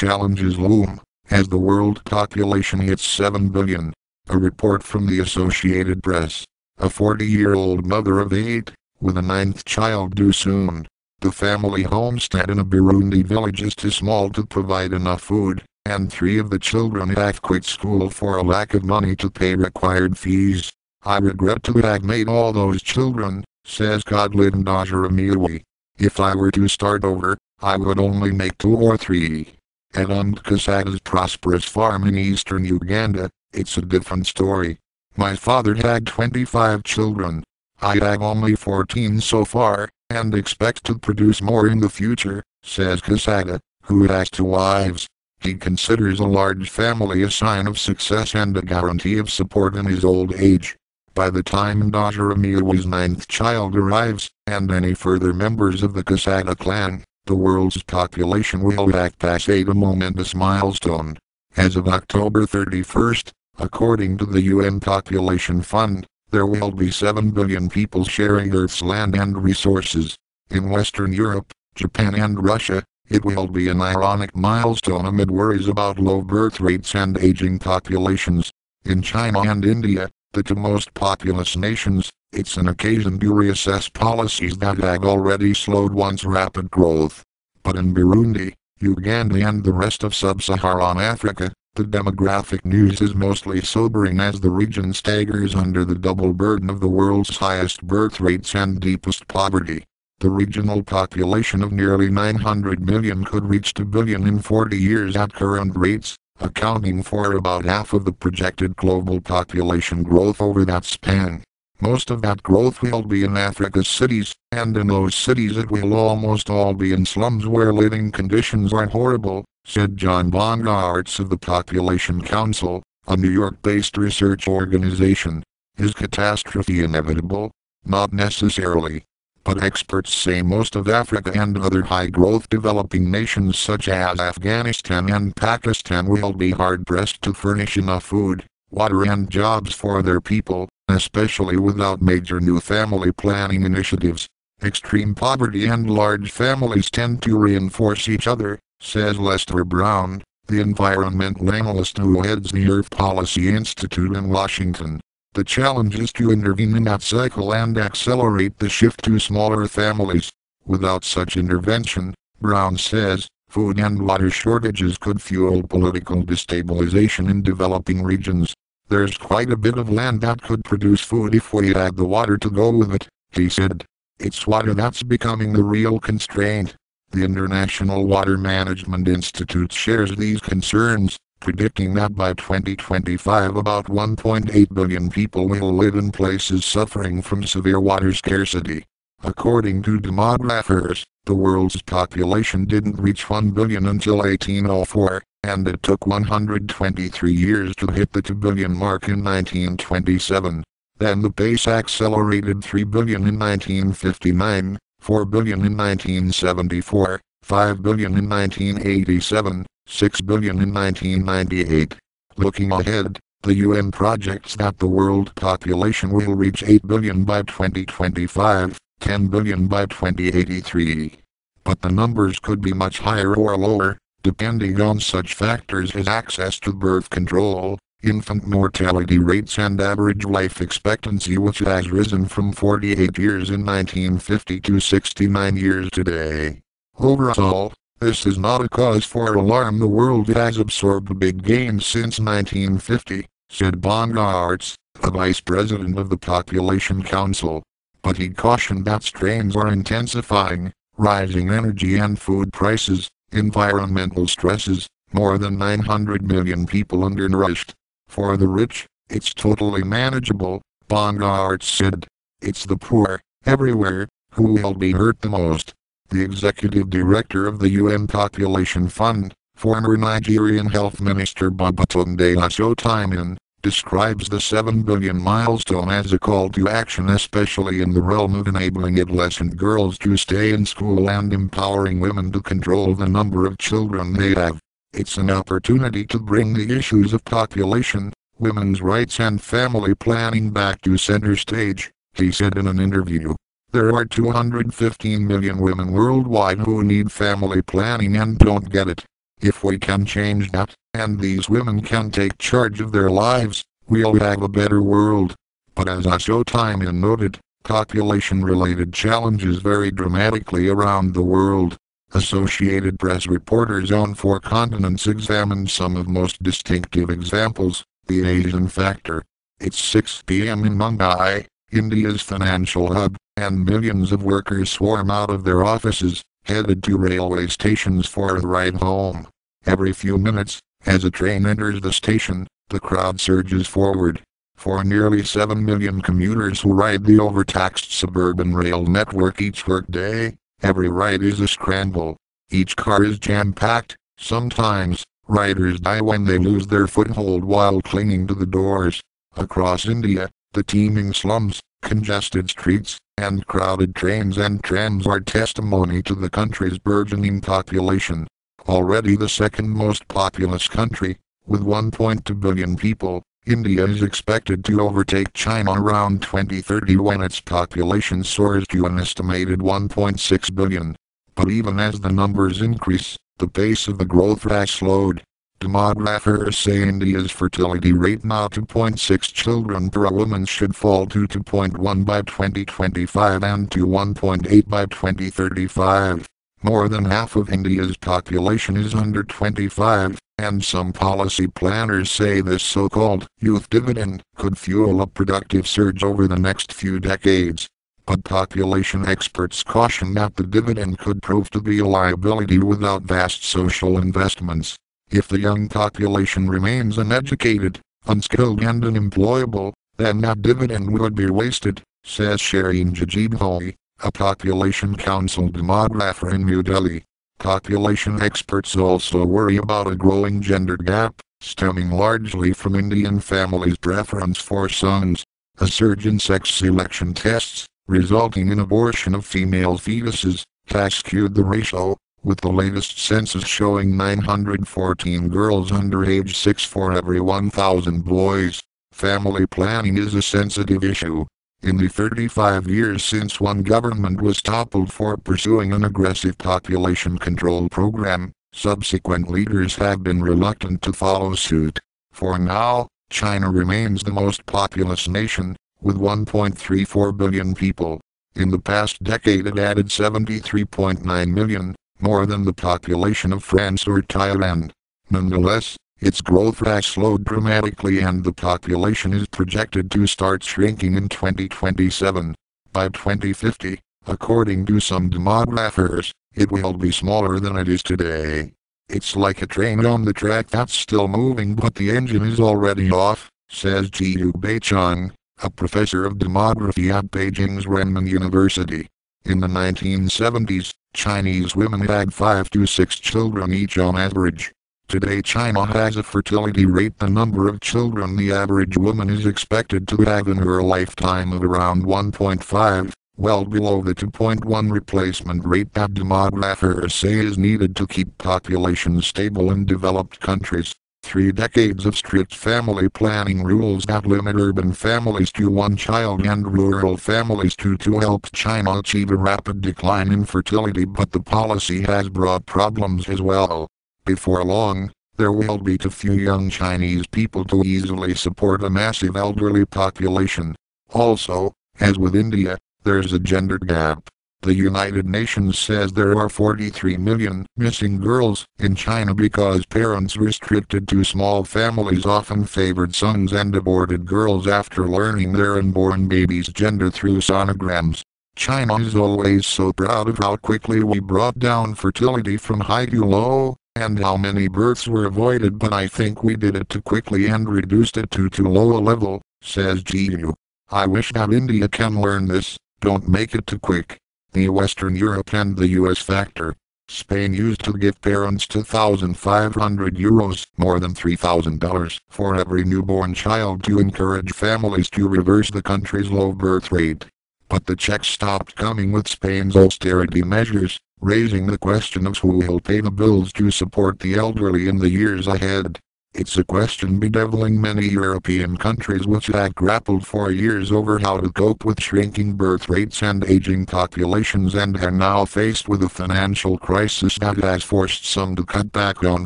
challenges loom as the world population hits 7 billion. A report from the Associated Press. A 40-year-old mother of 8, with a 9th child due soon. The family homestead in a Burundi village is too small to provide enough food, and 3 of the children have quit school for a lack of money to pay required fees. I regret to have made all those children, says Godlin Dajaramewi. If I were to start over, I would only make 2 or 3. At Kasaga's prosperous farm in eastern Uganda, it's a different story. My father had 25 children. I have only 14 so far, and expect to produce more in the future, says Kasaga, who has 2 wives. He considers a large family a sign of success and a guarantee of support in his old age. By the time Dajaramewi's 9th child arrives, and any further members of the Kasaga clan, the world's population will have passed a momentous milestone. As of October 31st, according to the UN Population Fund, there will be 7 billion people sharing Earth's land and resources. In Western Europe, Japan and Russia, it will be an ironic milestone amid worries about low birth rates and aging populations. In China and India, the 2 most populous nations, it's an occasion to reassess policies that have already slowed one's rapid growth. But in Burundi, Uganda and the rest of sub-Saharan Africa, the demographic news is mostly sobering as the region staggers under the double burden of the world's highest birth rates and deepest poverty. The regional population of nearly 900 million could reach 2 billion in 40 years at current rates, accounting for about half of the projected global population growth over that span. Most of that growth will be in Africa's cities, and in those cities it will almost all be in slums where living conditions are horrible, said John Bongartz of the Population Council, a New York-based research organization. Is catastrophe inevitable? Not necessarily. But experts say most of Africa and other high-growth developing nations such as Afghanistan and Pakistan will be hard-pressed to furnish enough food, water and jobs for their people, especially without major new family planning initiatives. Extreme poverty and large families tend to reinforce each other, says Lester Brown, the environmental analyst who heads the Earth Policy Institute in Washington. The challenge is to intervene in that cycle and accelerate the shift to smaller families. Without such intervention, Brown says, food and water shortages could fuel political destabilization in developing regions. There's quite a bit of land that could produce food if we had the water to go with it, he said. It's water that's becoming the real constraint. The International Water Management Institute shares these concerns, predicting that by 2025 about 1.8 billion people will live in places suffering from severe water scarcity. According to demographers, the world's population didn't reach 1 billion until 1804, and it took 123 years to hit the 2 billion mark in 1927. Then the pace accelerated 3 billion in 1959, 4 billion in 1974, 5 billion in 1987, 6 billion in 1998. Looking ahead, the UN projects that the world population will reach 8 billion by 2025, 10 billion by 2083. But the numbers could be much higher or lower, depending on such factors as access to birth control, infant mortality rates and average life expectancy, which has risen from 48 years in 1950 to 69 years today. Overall, this is not a cause for alarm. The world has absorbed big gains since 1950, said Bongartz, the vice president of the Population Council. But he cautioned that strains are intensifying, rising energy and food prices, environmental stresses, more than 900 million people undernourished. For the rich, it's totally manageable, Bongartz said. It's the poor, everywhere, who will be hurt the most. The executive director of the UN Population Fund, former Nigerian Health Minister Babatunde Asotiman, describes the 7 billion milestone as a call to action, especially in the realm of enabling adolescent girls to stay in school and empowering women to control the number of children they have. It's an opportunity to bring the issues of population, women's rights and family planning back to center stage, he said in an interview. There are 215 million women worldwide who need family planning and don't get it. If we can change that, and these women can take charge of their lives, we'll have a better world. But as Showtime noted, population-related challenges vary dramatically around the world. Associated Press reporters on 4 continents examined some of most distinctive examples. The Asian factor. It's 6 p.m. in Mumbai, India's financial hub, and millions of workers swarm out of their offices, headed to railway stations for a ride home. Every few minutes, as a train enters the station, the crowd surges forward. For nearly 7 million commuters who ride the overtaxed suburban rail network each workday, every ride is a scramble. Each car is jam-packed. Sometimes, riders die when they lose their foothold while clinging to the doors. Across India, the teeming slums, congested streets, and crowded trains and trams are testimony to the country's burgeoning population. Already the second most populous country, with 1.2 billion people, India is expected to overtake China around 2030 when its population soars to an estimated 1.6 billion. But even as the numbers increase, the pace of the growth has slowed. Demographers say India's fertility rate, now 2.6 children per woman, should fall to 2.1 by 2025 and to 1.8 by 2035. More than half of India's population is under 25, and some policy planners say this so-called youth dividend could fuel a productive surge over the next few decades. But population experts caution that the dividend could prove to be a liability without vast social investments. If the young population remains uneducated, unskilled and unemployable, then that dividend would be wasted, says Shireen Jajibhoi, a population council demographer in New Delhi. Population experts also worry about a growing gender gap, stemming largely from Indian families' preference for sons. A surge in sex selection tests, resulting in abortion of female fetuses, has skewed the ratio, with the latest census showing 914 girls under age 6 for every 1,000 boys. Family planning is a sensitive issue. In the 35 years since one government was toppled for pursuing an aggressive population control program, subsequent leaders have been reluctant to follow suit. For now, China remains the most populous nation, with 1.34 billion people. In the past decade it added 73.9 million, more than the population of France or Thailand. Nonetheless, its growth has slowed dramatically and the population is projected to start shrinking in 2027. By 2050, according to some demographers, it will be smaller than it is today. It's like a train on the track that's still moving but the engine is already off, says Jiu Beichang, a professor of demography at Beijing's Renmin University. In the 1970s, Chinese women had 5 to 6 children each on average. Today China has a fertility rate, the number of children the average woman is expected to have in her lifetime, of around 1.5, well below the 2.1 replacement rate that demographers say is needed to keep populations stable in developed countries. 3 decades of strict family planning rules that limit urban families to 1 child and rural families to 2 helped China achieve a rapid decline in fertility, but the policy has brought problems as well. Before long, there will be too few young Chinese people to easily support a massive elderly population. Also, as with India, there's a gender gap. The United Nations says there are 43 million missing girls in China because parents restricted to small families often favored sons and aborted girls after learning their unborn baby's gender through sonograms. China is always so proud of how quickly we brought down fertility from high to low, and how many births were avoided, but I think we did it too quickly and reduced it to too low a level, says Jiu. I wish that India can learn this. Don't make it too quick. The Western Europe and the US factor. Spain used to give parents €2,500, more than $3,000, for every newborn child to encourage families to reverse the country's low birth rate. But the checks stopped coming with Spain's austerity measures, raising the question of who will pay the bills to support the elderly in the years ahead. It's a question bedeviling many European countries which have grappled for years over how to cope with shrinking birth rates and aging populations and are now faced with a financial crisis that has forced some to cut back on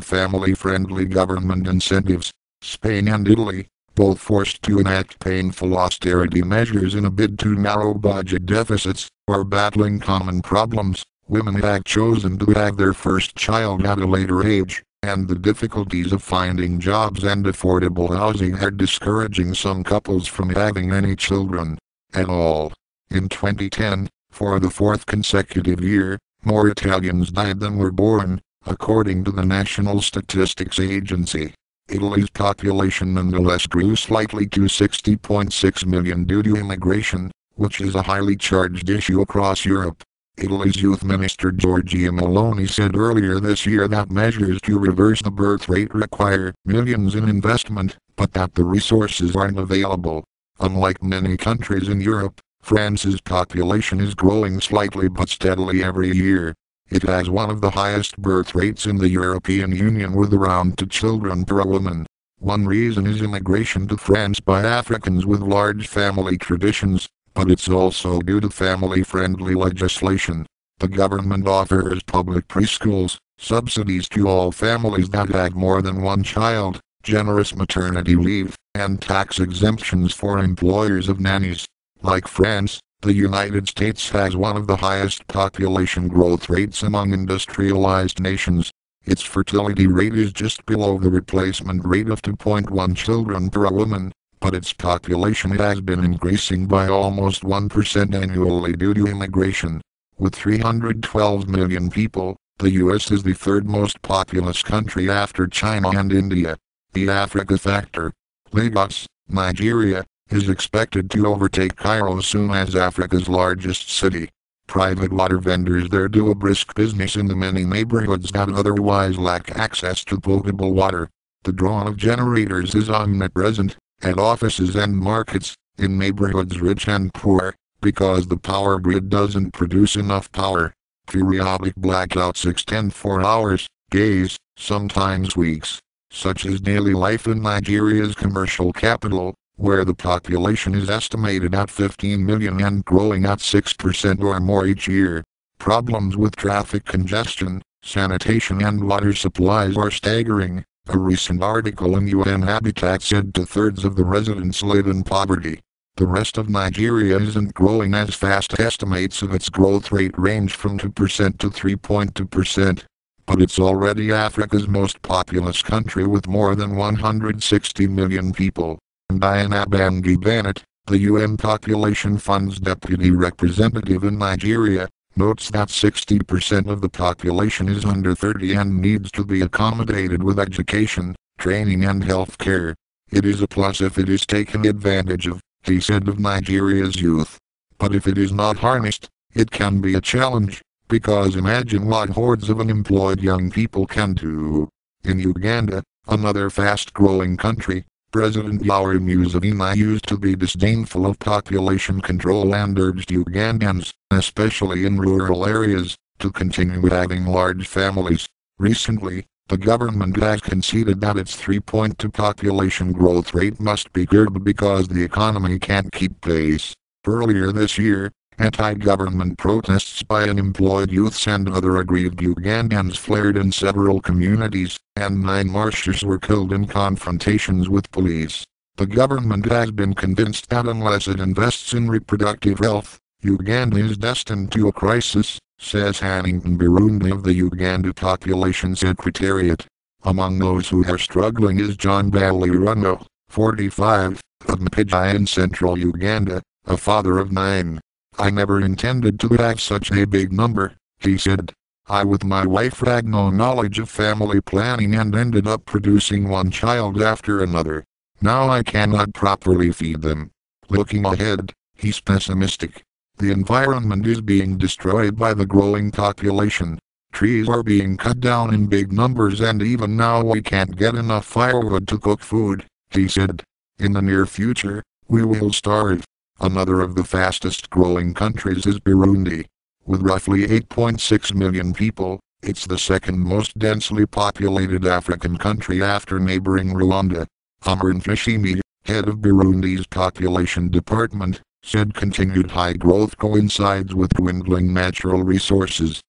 family-friendly government incentives. Spain and Italy, both forced to enact painful austerity measures in a bid to narrow budget deficits, are battling common problems. Women have chosen to have their first child at a later age, and the difficulties of finding jobs and affordable housing are discouraging some couples from having any children at all. In 2010, for the fourth consecutive year, more Italians died than were born, according to the National Statistics Agency. Italy's population nonetheless grew slightly to 60.6 million due to immigration, which is a highly charged issue across Europe. Italy's youth minister Giorgia Meloni said earlier this year that measures to reverse the birth rate require millions in investment, but that the resources aren't available. Unlike many countries in Europe, France's population is growing slightly but steadily every year. It has one of the highest birth rates in the European Union with around 2 children per woman. One reason is immigration to France by Africans with large family traditions, but it's also due to family-friendly legislation. The government offers public preschools, subsidies to all families that have more than one child, generous maternity leave, and tax exemptions for employers of nannies. Like France, the United States has one of the highest population growth rates among industrialized nations. Its fertility rate is just below the replacement rate of 2.1 children per woman, but its population has been increasing by almost 1% annually due to immigration. With 312 million people, the U.S. is the third most populous country after China and India. The Africa factor. Lagos, Nigeria, is expected to overtake Cairo soon as Africa's largest city. Private water vendors there do a brisk business in the many neighborhoods that otherwise lack access to potable water. The draw of generators is omnipresent, at offices and markets, in neighborhoods rich and poor, because the power grid doesn't produce enough power. Periodic blackouts extend for hours, days, sometimes weeks. Such is daily life in Nigeria's commercial capital, where the population is estimated at 15 million and growing at 6% or more each year. Problems with traffic congestion, sanitation and water supplies are staggering. A recent article in UN Habitat said 2/3 of the residents live in poverty. The rest of Nigeria isn't growing as fast. Estimates of its growth rate range from 2% to 3.2%. But it's already Africa's most populous country with more than 160 million people. Diana Bangi Bennett, the UN Population Fund's deputy representative in Nigeria, notes that 60% of the population is under 30 and needs to be accommodated with education, training and health care. It is a plus if it is taken advantage of, he said of Nigeria's youth. But if it is not harnessed, it can be a challenge, because imagine what hordes of unemployed young people can do. In Uganda, another fast-growing country, President Yoweri Museveni used to be disdainful of population control and urged Ugandans, especially in rural areas, to continue having large families. Recently, the government has conceded that its 3.2 population growth rate must be curbed because the economy can't keep pace. Earlier this year, anti-government protests by unemployed youths and other aggrieved Ugandans flared in several communities, and 9 marchers were killed in confrontations with police. The government has been convinced that unless it invests in reproductive health, Uganda is destined to a crisis, says Hannington Birungi of the Uganda Population Secretariat. Among those who are struggling is John Balirungo, 45, of Mpigi in central Uganda, a father of 9. I never intended to have such a big number, he said. I with my wife had no knowledge of family planning and ended up producing one child after another. Now I cannot properly feed them. Looking ahead, he's pessimistic. The environment is being destroyed by the growing population. Trees are being cut down in big numbers and even now we can't get enough firewood to cook food, he said. In the near future, we will starve. Another of the fastest growing countries is Burundi. With roughly 8.6 million people, It's the second most densely populated African country after neighboring Rwanda. Omar Nfishimi, head of Burundi's population department, said continued high growth coincides with dwindling natural resources.